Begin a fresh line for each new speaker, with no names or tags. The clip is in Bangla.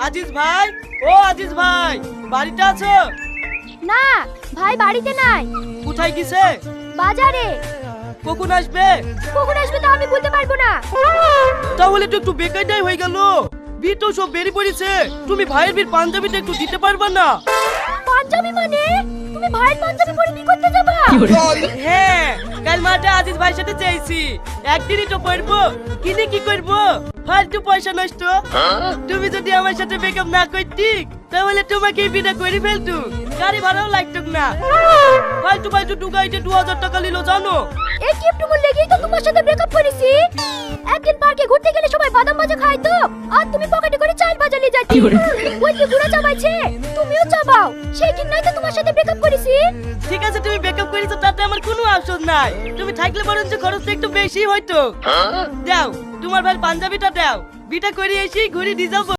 আজিজ ভাই, ও আজিজ ভাই, বাড়িতে আছো?
না ভাই বাড়িতে নাই।
কোথায় গেছে?
বাজারে।
কখন আসবে?
কখন আসবে তা আমি বলতে পারবো না।
তাহলে তো একটু বেকারটাই হয়ে গেল। বিয়ে তো সব বেরিয়ে পড়েছে, তুমি ভাইয়ের বিয়ের পাঞ্জাবিটা একটু দিতে পারবা না?
পাঞ্জাবি মানে তুমি ভাইয়ের পাঞ্জাবি পরে কি করতে যাবা?
হ্যাঁ, কাল মাঠে আজিজ ভাইয়ের সাথে চেয়েছি, একদিনই তো পড়বো, কিনে কি করবো? ফালতু পয়সা নষ্ট। তুমি যদি আমার সাথে ব্রেকআপ না করতি তাহলে তোমাকে বিয়ে করে ফেলতু, গাড়ি ভাড়াও লাগতো না। ফালতু ফালতু টুকাইতে 2000 টাকা নিল জানো?
এই কিপটুমুল লেগেই তো তোমার সাথে ব্রেকআপ করেছি। একদিন পার্কে ঘুরতে গেলে সবাই বাদাম ভাজা খায় তো, আর তুমি পকেটে করে চাল ভাজা নিয়ে যাচ্ছি। ওই যে বুড়া চাবাইছে, তুমিও চাবাও। সেই দিন নাই তো তোমার সাথে ব্রেকআপ করেছি।
ঠিক আছে, তুমি ব্রেকআপ করেছো তাতে আমার কোনো আফসোস নাই। তুমি থাকলে বরঞ্চ খরচটা একটু বেশি হয়তো। দাও, তোমার ভাই পাঞ্জাবিটা দাও, বিটা করে এসে ঘুরে দিয়ে যাবো।